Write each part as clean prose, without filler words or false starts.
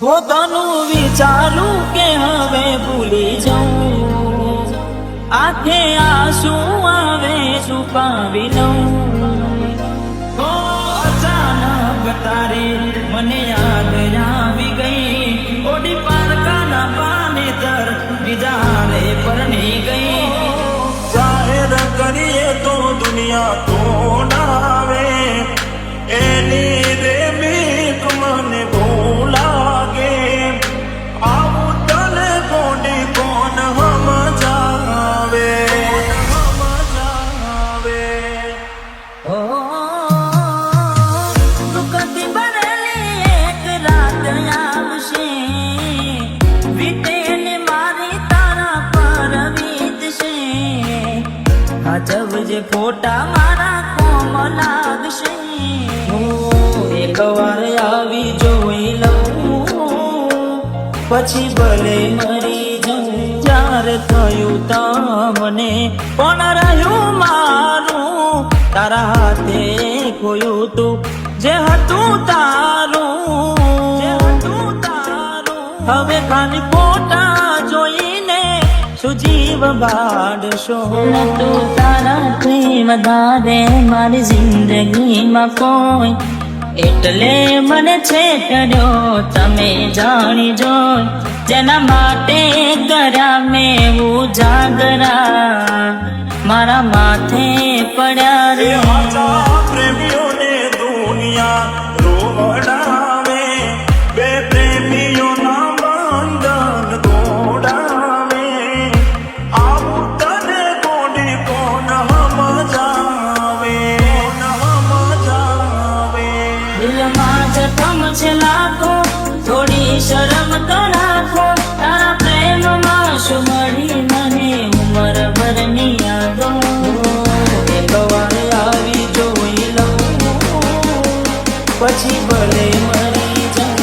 પોતાનું વિચારું કે હવે ભૂલી જાઉં, આંખે આંસુ આવે છુપાવી લઉં। અચાનક તારી મને યાદ આવી ગઈ, ઓડી પારકાના પાનેતર બીજા રે પરણી ગઈ। જાહેર કરીએ તો દુનિયા તોડાવે, એની રે બીક મને બહુ લાગે। આવું તને કોડી કોણ સમજાવે, સમજાવે। દુઃખથી ભરેલી એક રાત આવશે, વીતેલી મારી તારા પર વીતશે। અજબ જે ફોટા મારા કોમ લાગશે, એક વાર આવી જોઈ લઉં, પછી ભલે મરી જાઉં। જ્યારે થયું તમને કોણ રહ્યું મારું, તારા હાથે ખોયું તું જે હતું તારું, જે હતું તારું। હવે ખાલી ફોટા જોઈને શું જીવ બાળશો, તું તારાથી વધારે મારી જિંદગીમાં કોઈ, એટલે મને છેતર્યો તમે જાણી જોઈ। જેના માટે કર્યા મેં ઉજાગરા, મારા માથે પડ્યા એ રે। સાચા પ્રેમીઓને દુનિયા રોવડાવે, બે પ્રેમીઓના બંધન તોડાવે। આવું તને કોડી કોણ સમજાવે, સમજાવે। દિલમાં જખમ છે લાખો, થોડી શરમ તો રાખો, તારા પ્રેમમાં શું મળી મને ઉંમર ભરની યાદો। એક વાર આવી જોઈ લઉં, પછી ભલે મરી જાઉં।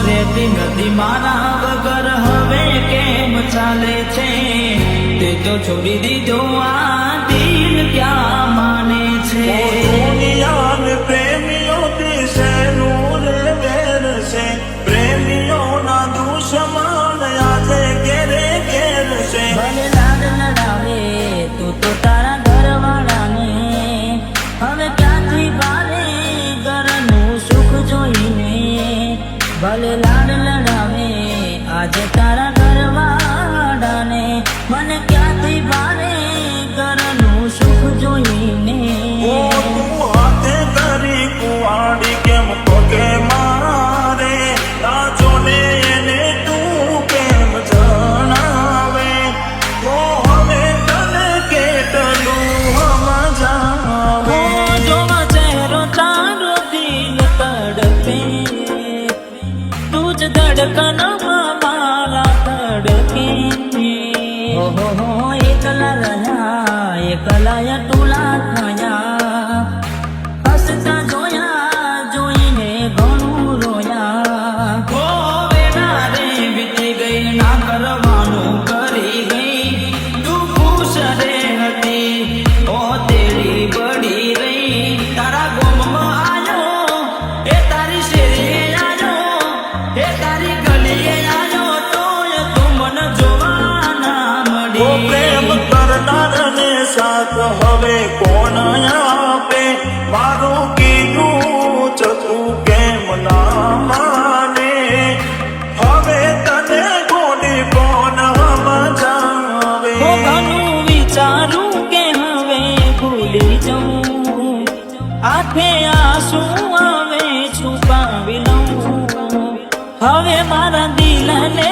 રેતી નદી મારા વગર હવે કેમ ચાલે છે, તે તો છોડી દીધો આ દિલ ક્યાં માને છે। દુનિયાને પ્રેમીઓથી શેનું રે વેર છે, પ્રેમીઓના દુશ્મન આજે ઘેરે ઘેર છે। ભલે લાડ લડાવે તું તો તારા ઘરવાળાને, હવે ક્યાંથી ભારે ઘરનું સુખ જોઈને। ભલે લાડ લડાવે આજે તારા ઘરવાળાને, મને ક્યાંથી ભારે ઘરનું સુખ જોઈને। ઓ તું હાથે કરી કુવાડી કેમ પગે મારે, રાજો ને એને તું કેમ જણાવે। તો હવે તને કેટલું સમજાવે। જોવા ચહેરો તારો દિલ તડપે, તું જ ધડકનમાં મારા તડકે। ઓહો એકલા રહ્યા એકલા ટુલા થયા, હસતા જોયા જોઈને ઘણું રોયા। હો વેના રે વીતી ગઈ ના કરવાનું કરી ગઈ, તું ખુશ રે હતી ઓ તેરી બડી રહી। તારા ગોમમાં આયો એ તારી શેરીએ આયો, એ તારી ગલીએ આયો, તોય તું મને જોવા ના ઓ પ્રેમ મળી। કરનારને સાથ હવે કોણ આપે, મારું કીધું ચતું કેમ ના માને। હવે તને કોડી કોણ સમજાવે। ઘણું વિચારું કે હવે ભૂલી જાઉં, આંખે આંસુ આવે છુપાવી લઉં। હવે મારા દિલને